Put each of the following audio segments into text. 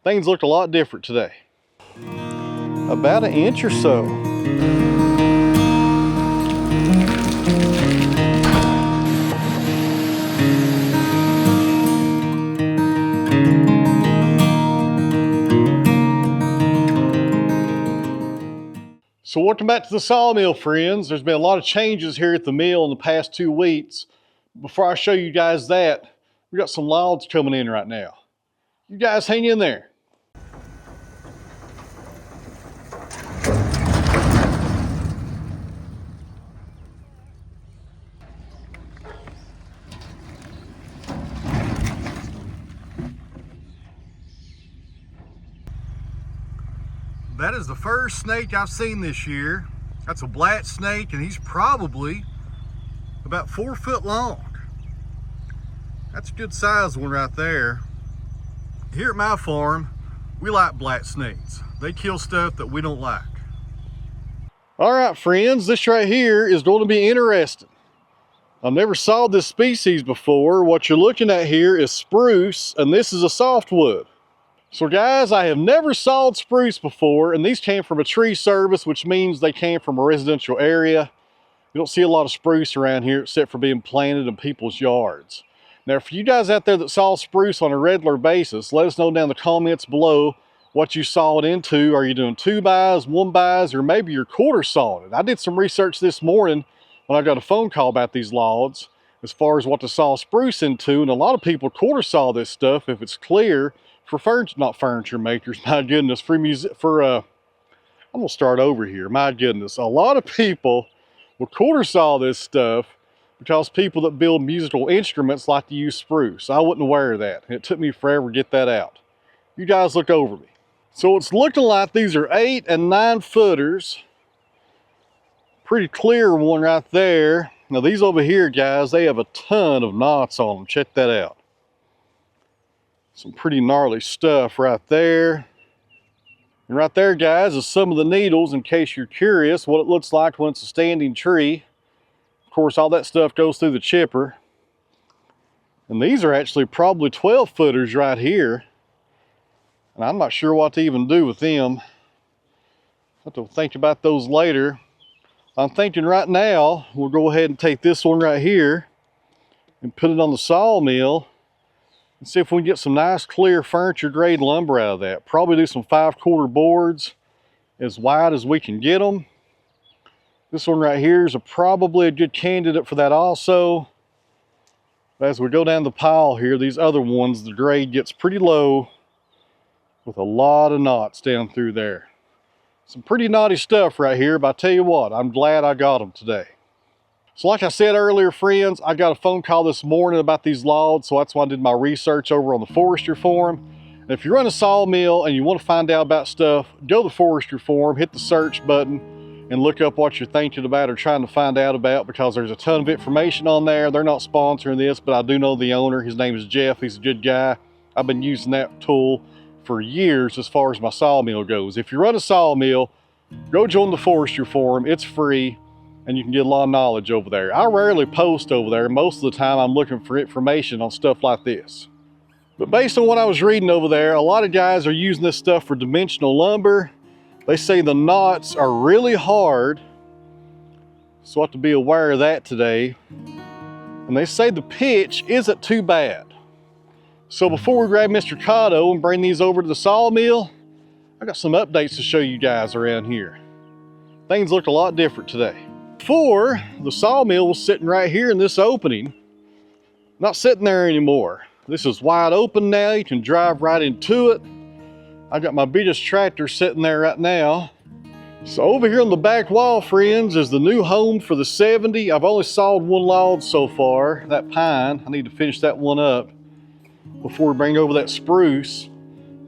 Things looked a lot different today. About an inch or so. So welcome back to the sawmill, friends. There's been a lot of changes here at the mill in the past 2 weeks. Before I show you guys that, we got some logs coming in right now. You guys hang in there. That is the first snake I've seen this year. That's a black snake, and he's probably about 4 foot long. That's a good size one right there. Here at my farm, we like black snakes. They kill stuff that we don't like. All right, friends, this right here is going to be interesting. I've never saw this species before. What you're looking at here is spruce, and this is a softwood. So guys, I have never sawed spruce before, and these came from a tree service, which means they came from a residential area. You don't see a lot of spruce around here except for being planted in people's yards. Now, for you guys out there that saw spruce on a regular basis, let us know down in the comments below what you saw it into. Are you doing 2-bys, 1-bys, or maybe you're quarter sawing it? I did some research this morning when I got a phone call about these logs as far as what to saw spruce into, and a lot of people quarter saw this stuff if it's clear. For furniture, not furniture makers, my goodness, I'm gonna start over here, my goodness. A lot of people will quarter saw this stuff because people that build musical instruments like to use spruce. I wasn't aware of that. It took me forever to get that out. You guys look over me. So it's looking like these are 8 and 9 footers. Pretty clear one right there. Now these over here, guys, they have a ton of knots on them. Check that out. Some pretty gnarly stuff right there. And right there, guys, is some of the needles, in case you're curious what it looks like when it's a standing tree. Of course, all that stuff goes through the chipper. And these are actually probably 12 footers right here. And I'm not sure what to even do with them. I'll have to think about those later. I'm thinking right now, we'll go ahead and take this one right here and put it on the sawmill and see if we can get some nice clear furniture grade lumber out of that. Probably do some 5/4 boards as wide as we can get them. This one right here is probably a good candidate for that also. As we go down the pile here, these other ones, the grade gets pretty low with a lot of knots down through there. Some pretty knotty stuff right here, but I tell you what, I'm glad I got them today. So like I said earlier, friends, I got a phone call this morning about these logs, so that's why I did my research over on the forestry forum. And if you run a sawmill and you want to find out about stuff, go to the forestry forum, hit the search button, and look up what you're thinking about or trying to find out about, because there's a ton of information on there. They're not sponsoring this, but I do know the owner. His name is Jeff. He's a good guy. I've been using that tool for years as far as my sawmill goes. If you run a sawmill, go join the forestry forum. It's free, and you can get a lot of knowledge over there. I rarely post over there. Most of the time I'm looking for information on stuff like this. But based on what I was reading over there, a lot of guys are using this stuff for dimensional lumber. They say the knots are really hard, so I have to be aware of that today. And they say the pitch isn't too bad. So before we grab Mr. Cotto and bring these over to the sawmill, I got some updates to show you guys around here. Things look a lot different today. Before, the sawmill was sitting right here in this opening, not sitting there anymore. This is wide open now. You can drive right into it. I got my biggest tractor sitting there right now. So over here on the back wall, friends, is the new home for the 70. I've only sawed one log so far, that pine. I need to finish that one up before we bring over that spruce.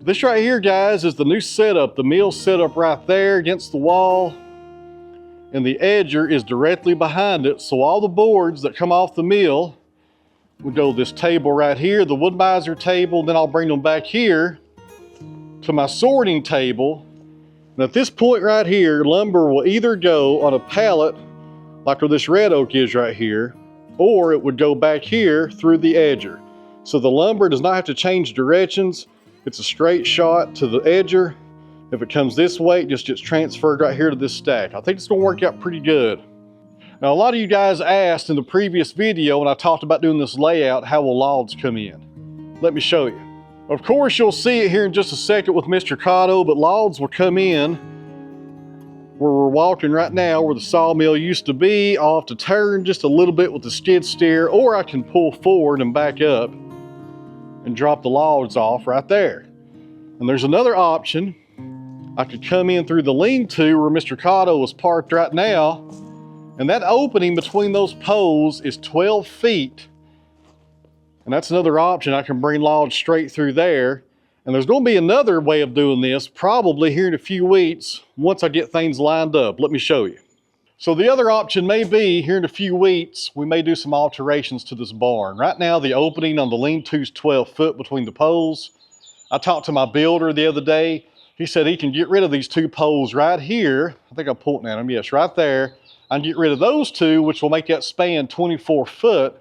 This right here, guys, is the new setup. The mill setup right there against the wall, and the edger is directly behind it. So all the boards that come off the mill will go to this table right here, the Wood-Mizer table. Then I'll bring them back here to my sorting table. And at this point right here, lumber will either go on a pallet like where this red oak is right here, or it would go back here through the edger. So the lumber does not have to change directions. It's a straight shot to the edger. If it comes this way, it just gets transferred right here to this stack. I think it's gonna work out pretty good. Now, a lot of you guys asked in the previous video when I talked about doing this layout, how will logs come in? Let me show you. Of course, you'll see it here in just a second with Mr. Cotto, but logs will come in where we're walking right now, where the sawmill used to be. I'll have to turn just a little bit with the skid steer, or I can pull forward and back up and drop the logs off right there. And there's another option. I could come in through the lean-to where Mr. Cotto is parked right now, and that opening between those poles is 12 feet. And that's another option. I can bring logs straight through there. And there's going to be another way of doing this, probably here in a few weeks, once I get things lined up. Let me show you. So the other option may be, here in a few weeks, we may do some alterations to this barn. Right now, the opening on the lean-to is 12 foot between the poles. I talked to my builder the other day. He said he can get rid of these two poles right here. I think I'm pointing at them. Yes, right there. I can get rid of those two, which will make that span 24 foot.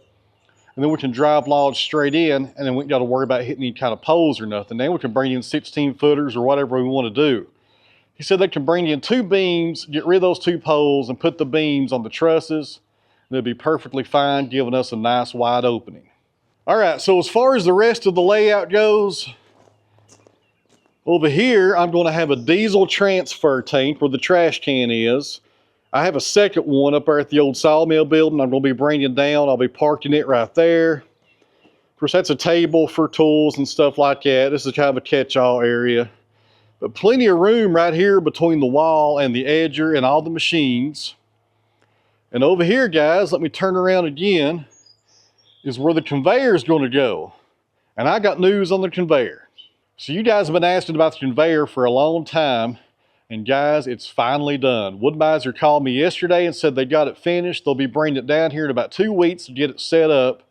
And then we can drive logs straight in, and then we ain't got to worry about hitting any kind of poles or nothing. Then we can bring in 16 footers or whatever we want to do. He said they can bring in two beams, get rid of those two poles, and put the beams on the trusses. And they'll be perfectly fine, giving us a nice wide opening. All right, so as far as the rest of the layout goes, over here, I'm going to have a diesel transfer tank where the trash can is. I have a second one up there at the old sawmill building. I'm going to be bringing down. I'll be parking it right there. Of course, that's a table for tools and stuff like that. This is kind of a catch-all area. But plenty of room right here between the wall and the edger and all the machines. And over here, guys, let me turn around again, is where the conveyor is going to go. And I got news on the conveyor. So you guys have been asking about the conveyor for a long time. And guys, it's finally done. Wood-Mizer called me yesterday and said they got it finished. They'll be bringing it down here in about 2 weeks to get it set up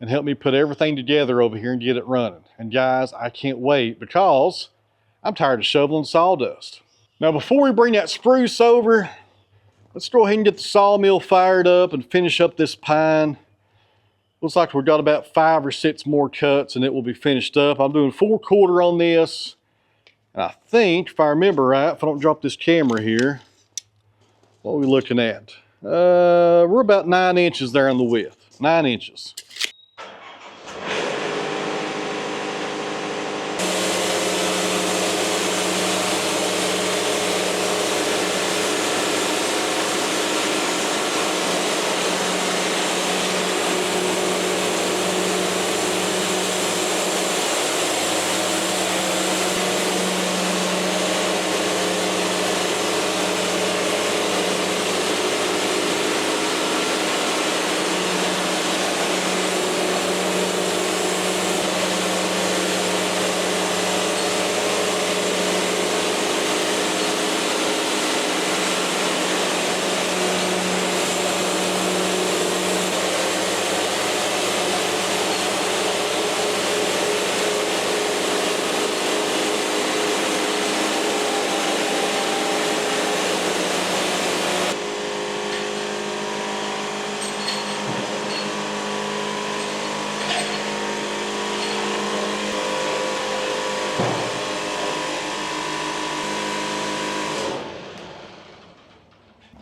and help me put everything together over here and get it running. And guys, I can't wait because I'm tired of shoveling sawdust. Now, before we bring that spruce over, let's go ahead and get the sawmill fired up and finish up this pine. Looks like we've got about 5 or 6 more cuts and it will be finished up. I'm doing 4/4 on this. And I think, if I remember right, if I don't drop this camera here, what are we looking at? We're about 9 inches there on the width. 9 inches.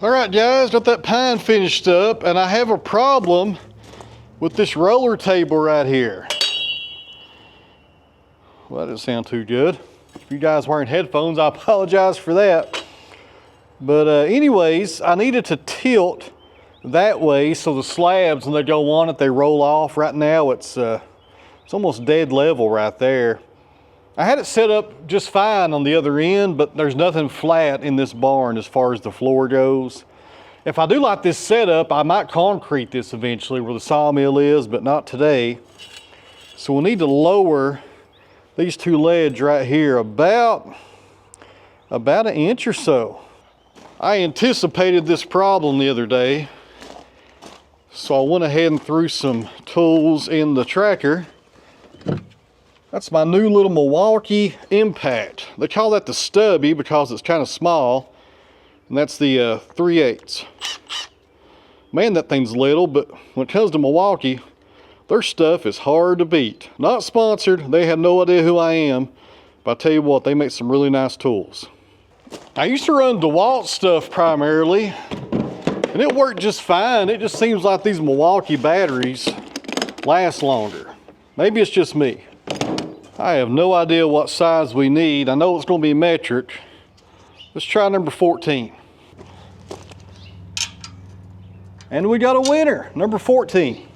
All right, guys, got that pine finished up, and I have a problem with this roller table right here. Well, that didn't sound too good. If you guys wearing headphones, I apologize for that. But anyways, I needed to tilt that way so the slabs, when they go on it, they roll off. Right now, it's almost dead level right there. I had it set up just fine on the other end, but there's nothing flat in this barn as far as the floor goes. If I do like this setup, I might concrete this eventually where the sawmill is, but not today. So we'll need to lower these two ledges right here about an inch or so. I anticipated this problem the other day, so I went ahead and threw some tools in the tracker. That's my new little Milwaukee Impact. They call that the stubby because it's kind of small. And that's the 3/8. Man, that thing's little, but when it comes to Milwaukee, their stuff is hard to beat. Not sponsored, they have no idea who I am. But I tell you what, they make some really nice tools. I used to run DeWalt stuff primarily, and it worked just fine. It just seems like these Milwaukee batteries last longer. Maybe it's just me. I have no idea what size we need. I know it's going to be metric. Let's try number 14. And we got a winner, number 14.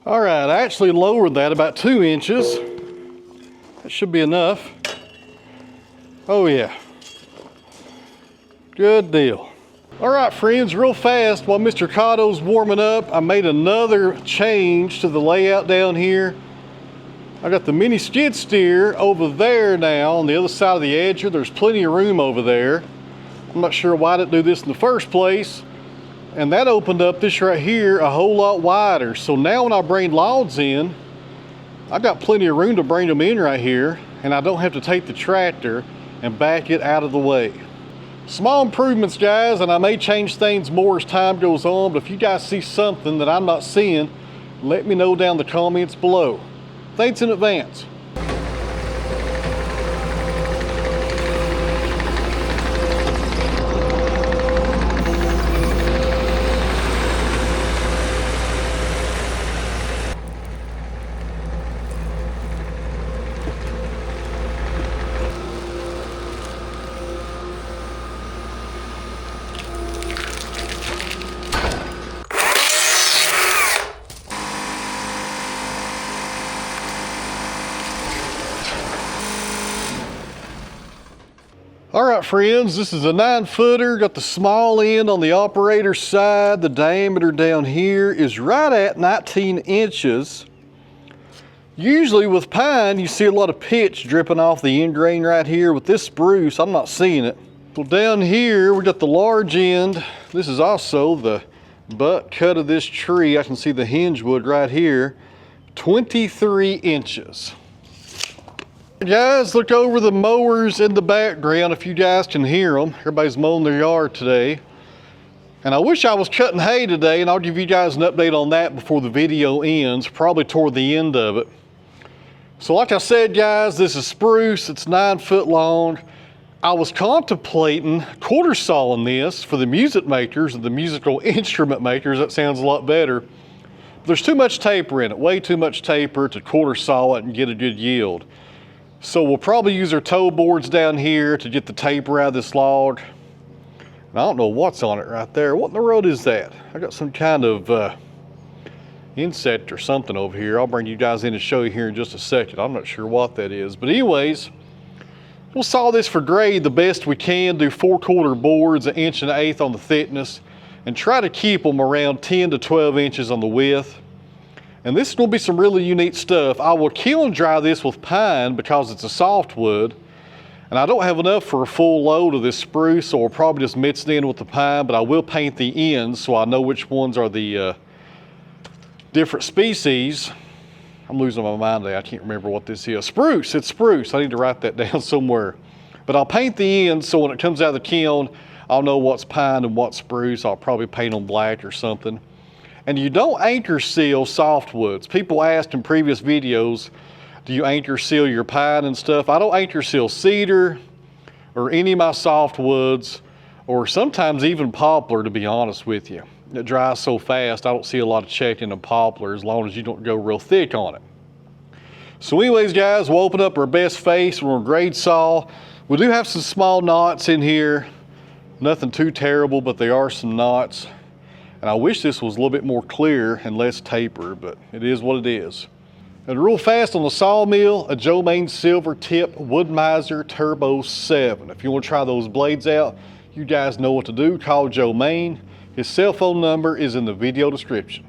All right, I actually lowered that about 2 inches. That should be enough. Oh yeah, good deal. All right, friends, real fast while Mr. Cotto's warming up, I made another change to the layout down here. I got the mini skid steer over there now on the other side of the edger. There's plenty of room over there. I'm not sure why I didn't do this in the first place. And that opened up this right here a whole lot wider. So now when I bring logs in, I've got plenty of room to bring them in right here, and I don't have to take the tractor and back it out of the way. Small improvements, guys, and I may change things more as time goes on, but if you guys see something that I'm not seeing, let me know down in the comments below. Thanks in advance. All right, friends, this is a 9-footer, got the small end on the operator's side. The diameter down here is right at 19 inches. Usually with pine, you see a lot of pitch dripping off the end grain right here. With this spruce, I'm not seeing it. So down here, we got the large end. This is also the butt cut of this tree. I can see the hinge wood right here, 23 inches. Guys, look over the mowers in the background if you guys can hear them. Everybody's mowing their yard today. And I wish I was cutting hay today, and I'll give you guys an update on that before the video ends, probably toward the end of it. So like I said, guys, this is spruce. It's 9 foot long. I was contemplating quarter sawing this for the music makers and the musical instrument makers. That sounds a lot better. But there's too much taper in it, way too much taper to quarter saw it and get a good yield. So we'll probably use our toe boards down here to get the taper out of this log. And I don't know what's on it right there. What in the road is that? I got some kind of insect or something over here. I'll bring you guys in and show you here in just a second. I'm not sure what that is. But anyways, we'll saw this for grade the best we can. Do 4/4 boards, 1 1/8 on the thickness, and try to keep them around 10 to 12 inches on the width. And this is going to be some really unique stuff. I will kiln dry this with pine because it's a softwood, and I don't have enough for a full load of this spruce, so we'll probably just mix it in with the pine, but I will paint the ends so I know which ones are the different species. I'm losing my mind today. I can't remember what this is. Spruce, it's spruce. I need to write that down somewhere. But I'll paint the ends so when it comes out of the kiln, I'll know what's pine and what's spruce. I'll probably paint them black or something. And you don't anchor seal softwoods. People asked in previous videos, do you anchor seal your pine and stuff? I don't anchor seal cedar or any of my softwoods, or sometimes even poplar, to be honest with you. It dries so fast, I don't see a lot of checking in poplar as long as you don't go real thick on it. So anyways, guys, we'll open up our best face. We're on grade saw. We do have some small knots in here. Nothing too terrible, but there are some knots. And I wish this was a little bit more clear and less taper, but it is what it is. And real fast on the Sawmill, a Joe Maine silver tip Wood-Mizer Turbo 7. If you want to try those blades out, you guys know what to do. Call Joe Maine. His cell phone number is in the video description.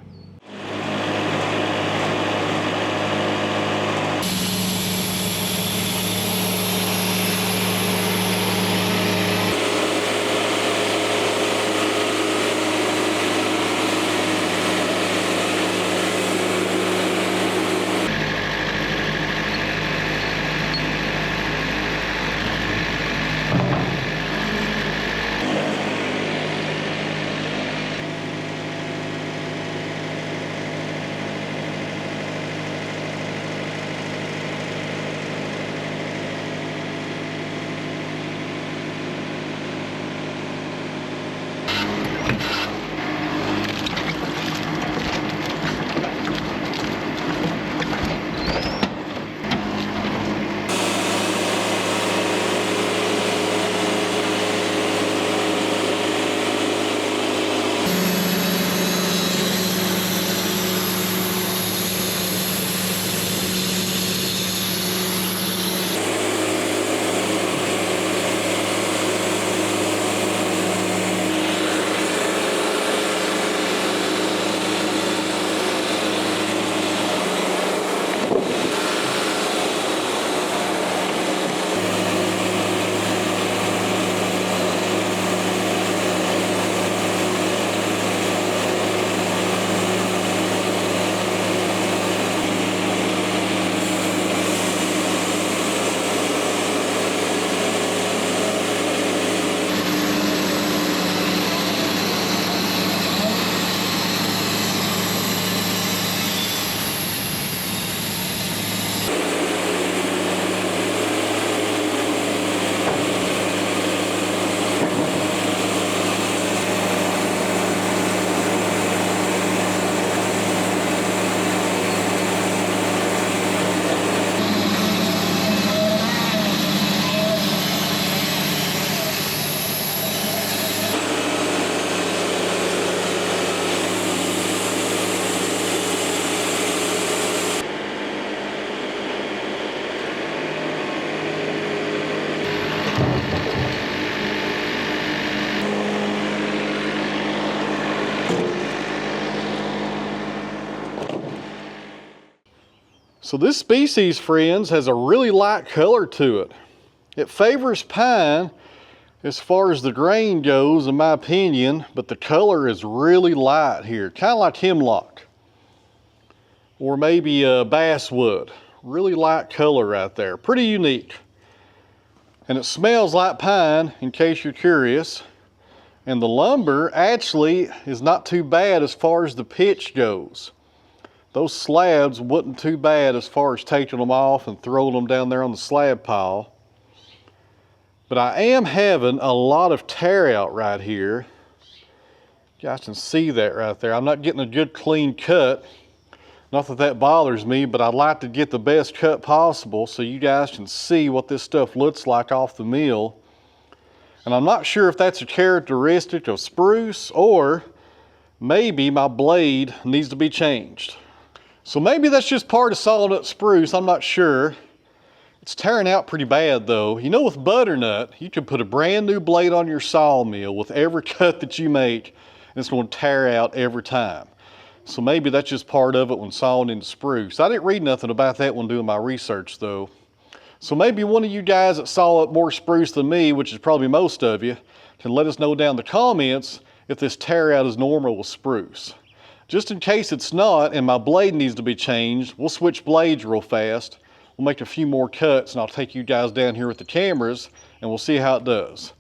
So this species, friends, has a really light color to it. It favors pine as far as the grain goes, in my opinion, but the color is really light here, kind of like hemlock or maybe basswood. Really light color right there, pretty unique. And it smells like pine, in case you're curious. And the lumber actually is not too bad as far as the pitch goes. Those slabs wasn't too bad as far as taking them off and throwing them down there on the slab pile. But I am having a lot of tear out right here. You guys can see that right there. I'm not getting a good clean cut. Not that that bothers me, but I'd like to get the best cut possible so you guys can see what this stuff looks like off the mill. And I'm not sure if that's a characteristic of spruce or maybe my blade needs to be changed. So maybe that's just part of solid up spruce, I'm not sure. It's tearing out pretty bad though. You know, with butternut, you can put a brand new blade on your sawmill with every cut that you make, and it's going to tear out every time. So maybe that's just part of it when sawing into spruce. I didn't read nothing about that when doing my research though. So maybe one of you guys that saw up more spruce than me, which is probably most of you, can let us know down in the comments if this tear out is normal with spruce. Just in case it's not and my blade needs to be changed, we'll switch blades real fast. We'll make a few more cuts and I'll take you guys down here with the cameras and we'll see how it does.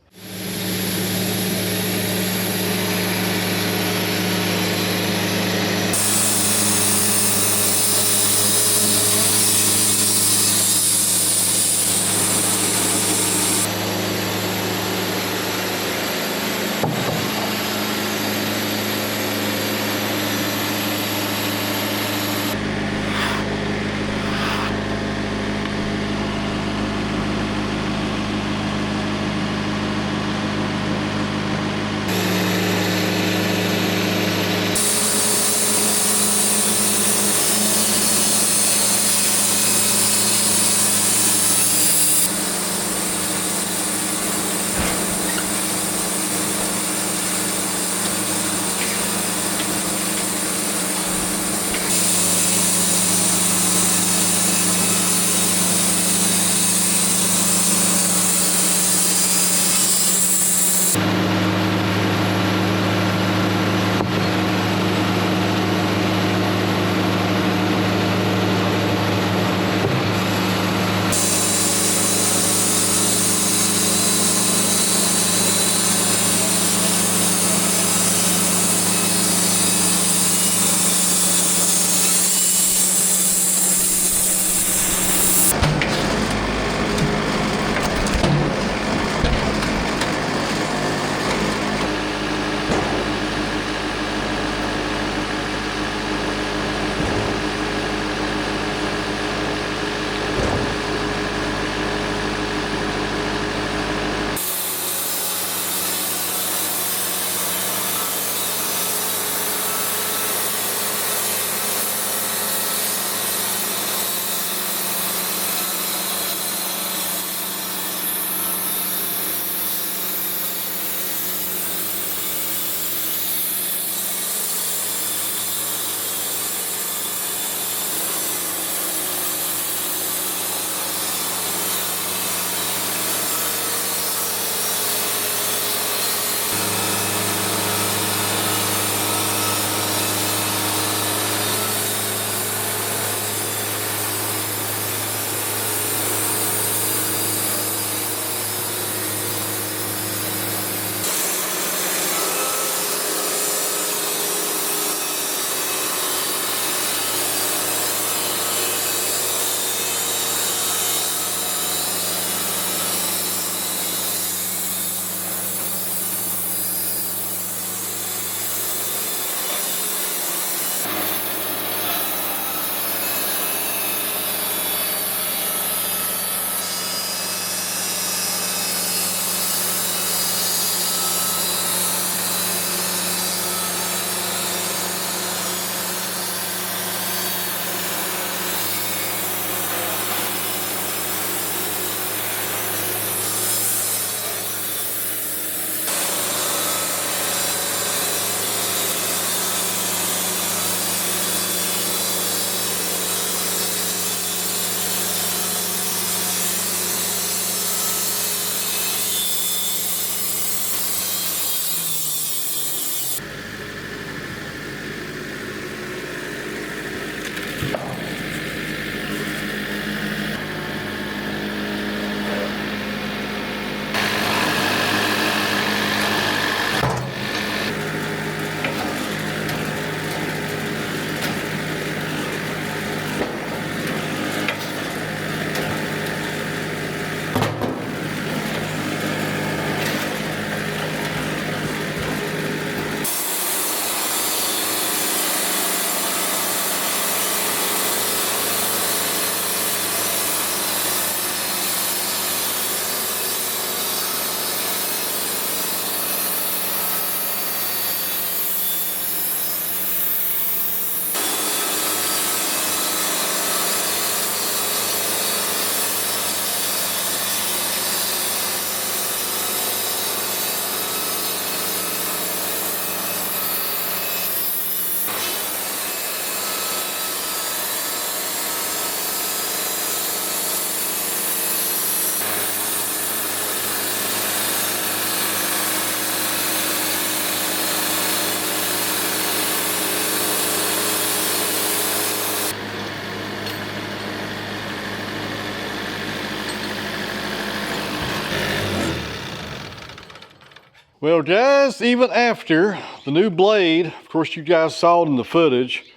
Well guys, even after the new blade, of course you guys saw it in the footage,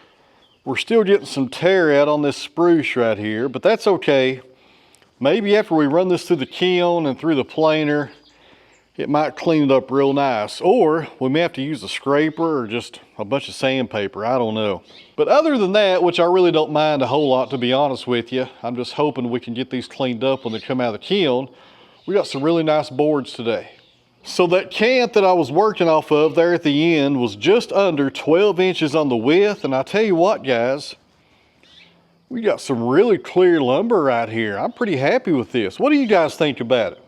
we're still getting some tear out on this spruce right here, but that's okay. Maybe after we run this through the kiln and through the planer, it might clean it up real nice. Or we may have to use a scraper or just a bunch of sandpaper, I don't know. But other than that, which I really don't mind a whole lot to be honest with you, I'm just hoping we can get these cleaned up when they come out of the kiln. We got some really nice boards today. So that cant that I was working off of there at the end was just under 12 inches on the width. And I tell you what guys, we got some really clear lumber right here. I'm pretty happy with this. What do you guys think about it?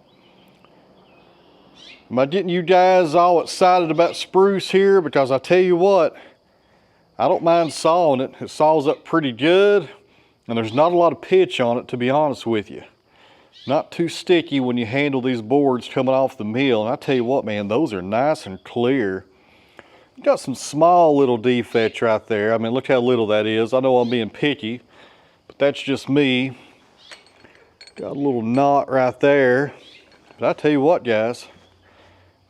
Am I getting you guys all excited about spruce here? Because I tell you what, I don't mind sawing it. It saws up pretty good and there's not a lot of pitch on it, to be honest with you. Not too sticky when you handle these boards coming off the mill. And I tell you what, man, those are nice and clear. Got some small little defects right there. I mean, look how little that is. I know I'm being picky, but that's just me. Got a little knot right there. But I tell you what, guys,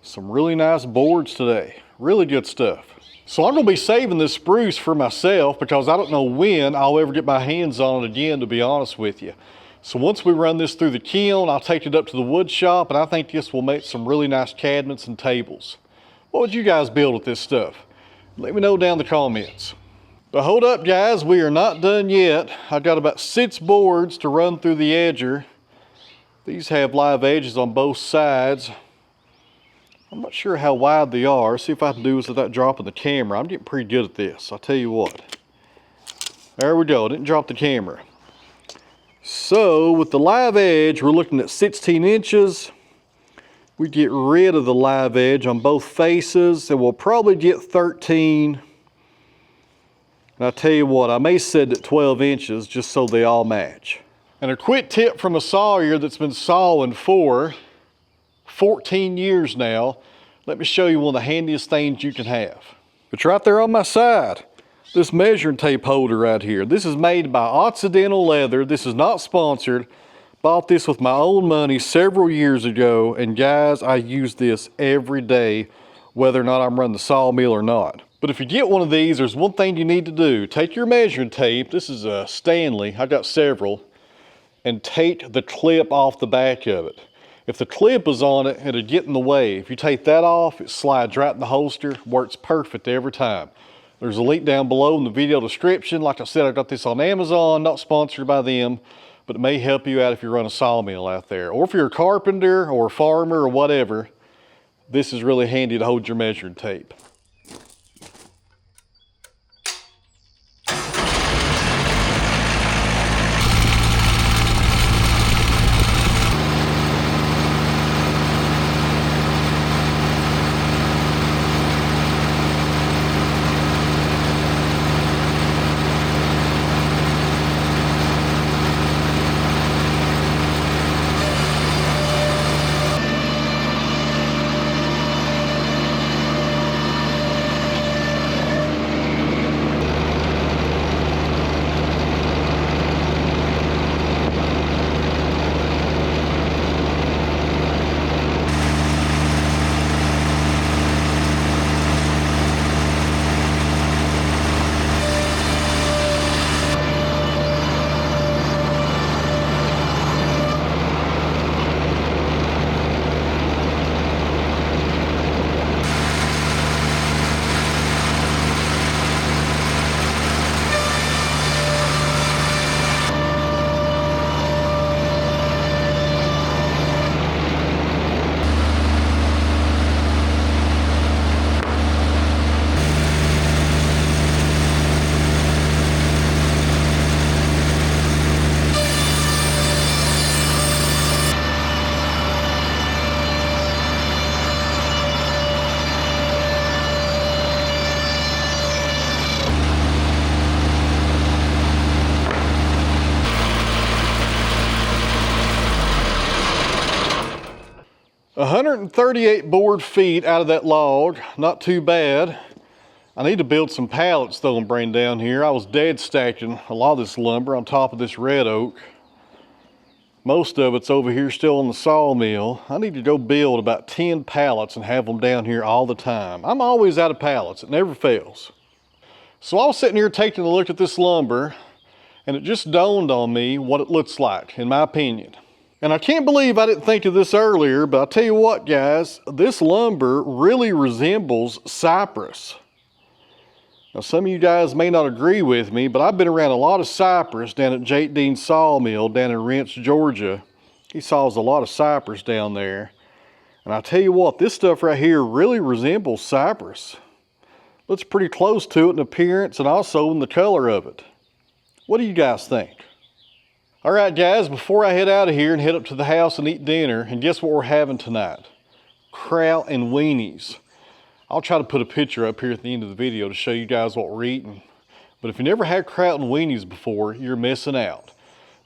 some really nice boards today. Really good stuff. So I'm gonna be saving this spruce for myself because I don't know when I'll ever get my hands on it again, to be honest with you. So once we run this through the kiln, I'll take it up to the wood shop and I think this will make some really nice cabinets and tables. What would you guys build with this stuff? Let me know down in the comments. But hold up guys, we are not done yet. I've got about 6 boards to run through the edger. These have live edges on both sides. I'm not sure how wide they are. See if I can do this without dropping the camera. I'm getting pretty good at this, I'll tell you what. There we go, didn't drop the camera. So with the live edge, we're looking at 16 inches. We get rid of the live edge on both faces and we'll probably get 13. And I tell you what, I may set it at 12 inches just so they all match. And a quick tip from a sawyer that's been sawing for 14 years now. Let me show you one of the handiest things you can have. It's right there on my side. This measuring tape holder right here. This is made by Occidental Leather. This is not sponsored. Bought this with my own money several years ago. And guys, I use this every day, whether or not I'm running the sawmill or not. But if you get one of these, there's one thing you need to do. Take your measuring tape. This is a Stanley. I got several. And take the clip off the back of it. If the clip is on it, it'll get in the way. If you take that off, it slides right in the holster. Works perfect every time. There's a link down below in the video description. Like I said, I got this on Amazon, not sponsored by them, but it may help you out if you run a sawmill out there. Or if you're a carpenter or a farmer or whatever, this is really handy to hold your measuring tape. $138 board feet out of that log, not too bad. I need to build some pallets though and bring down here. I was dead stacking a lot of this lumber on top of this red oak. Most of it's over here still on the sawmill. I need to go build about 10 pallets and have them down here all the time. I'm always out of pallets, it never fails. So I was sitting here taking a look at this lumber, and it just dawned on me what it looks like, in my opinion. And I can't believe I didn't think of this earlier, but I'll tell you what, guys, this lumber really resembles cypress. Now, some of you guys may not agree with me, but I've been around a lot of cypress down at Jake Dean's Sawmill down in Rents, Georgia. He saws a lot of cypress down there. And I tell you what, this stuff right here really resembles cypress. Looks pretty close to it in appearance and also in the color of it. What do you guys think? All right, guys, before I head out of here and head up to the house and eat dinner, and guess what we're having tonight? Kraut and weenies. I'll try to put a picture up here at the end of the video to show you guys what we're eating. But if you never had kraut and weenies before, you're missing out.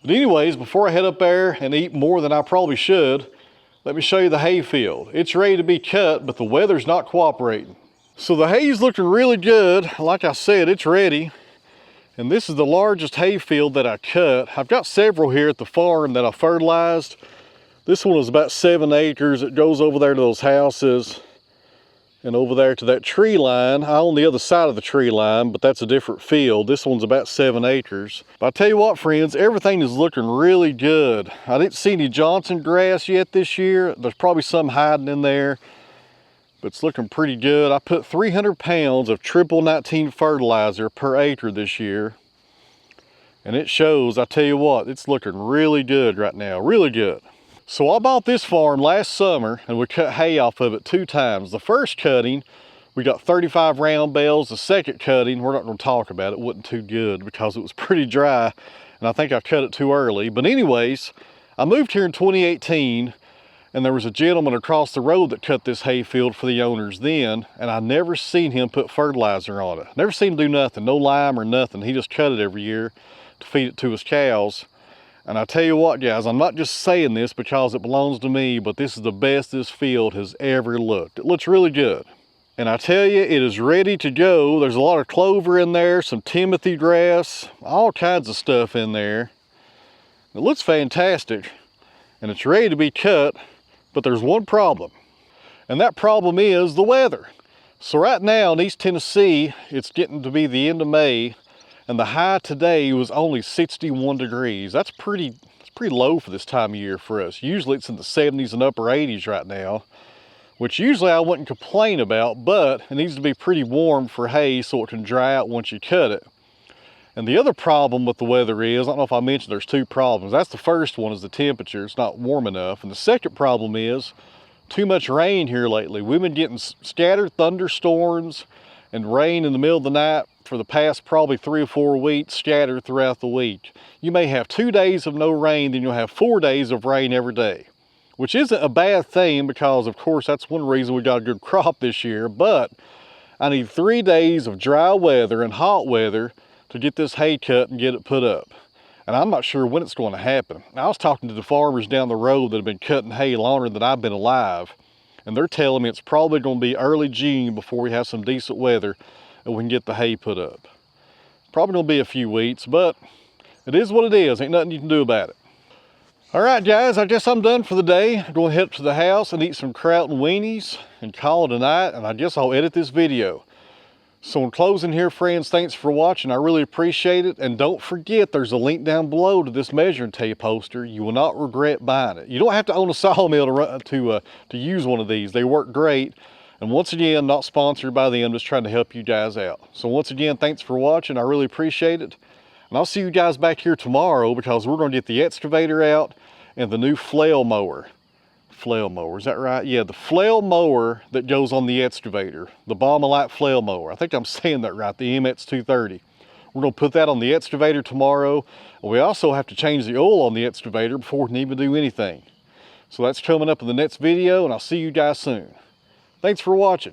But anyways, before I head up there and eat more than I probably should, let me show you the hay field. It's ready to be cut, but the weather's not cooperating. So the hay's looking really good. Like I said, it's ready. And this is the largest hay field that I cut. I've got several here at the farm that I fertilized. This one is about 7 acres. It goes over there to those houses. And over there to that tree line. I own the other side of the tree line, but that's a different field. This one's about 7 acres. But I tell you what, friends, everything is looking really good. I didn't see any Johnson grass yet this year. There's probably some hiding in there, but it's looking pretty good. I put 300 pounds of triple 19 fertilizer per acre this year. And it shows, I tell you what, it's looking really good right now, really good. So I bought this farm last summer and we cut hay off of it 2 times. The first cutting, we got 35 round bales. The second cutting, we're not going to talk about it, wasn't too good because it was pretty dry and I think I cut it too early. But anyways, I moved here in 2018 and there was a gentleman across the road that cut this hay field for the owners then, and I never seen him put fertilizer on it. Never seen him do nothing, no lime or nothing. He just cut it every year to feed it to his cows. And I tell you what, guys, I'm not just saying this because it belongs to me, but this is the best this field has ever looked. It looks really good. And I tell you, it is ready to go. There's a lot of clover in there, some Timothy grass, all kinds of stuff in there. It looks fantastic, and it's ready to be cut, but there's one problem. And that problem is the weather. So right now in East Tennessee, it's getting to be the end of May, and the high today was only 61 degrees. It's pretty low for this time of year for us. Usually it's in the 70s and upper 80s right now, which usually I wouldn't complain about, but it needs to be pretty warm for hay so it can dry out once you cut it. And the other problem with the weather is, I don't know if I mentioned there's 2 problems. That's the first one, is the temperature. It's not warm enough. And the second problem is too much rain here lately. We've been getting scattered thunderstorms and rain in the middle of the night for the past probably 3 or 4 weeks, scattered throughout the week. You may have 2 days of no rain, then you'll have 4 days of rain every day, which isn't a bad thing because, of course, that's one reason we got a good crop this year. But I need 3 days of dry weather and hot weather to get this hay cut and get it put up. And I'm not sure when it's going to happen. I was talking to the farmers down the road that have been cutting hay longer than I've been alive, and they're telling me it's probably going to be early June before we have some decent weather and we can get the hay put up. Probably going to be a few weeks, but it is what it is. Ain't nothing you can do about it. All right, guys, I guess I'm done for the day. I'm going to head up to the house and eat some kraut and weenies and call it a night, and I guess I'll edit this video. So in closing here, friends, thanks for watching. I really appreciate it. And don't forget, there's a link down below to this measuring tape holster. You will not regret buying it. You don't have to own a sawmill to use one of these. They work great. And once again, not sponsored by them, just trying to help you guys out. So once again, thanks for watching. I really appreciate it. And I'll see you guys back here tomorrow because we're going to get the excavator out and the new flail mower. Flail mower, is that right? Yeah, the flail mower that goes on the excavator, the Bomb-A-Light flail mower. I think I'm saying that right, the MX230. We're going to put that on the excavator tomorrow. We also have to change the oil on the excavator before we can even do anything. So that's coming up in the next video, and I'll see you guys soon. Thanks for watching.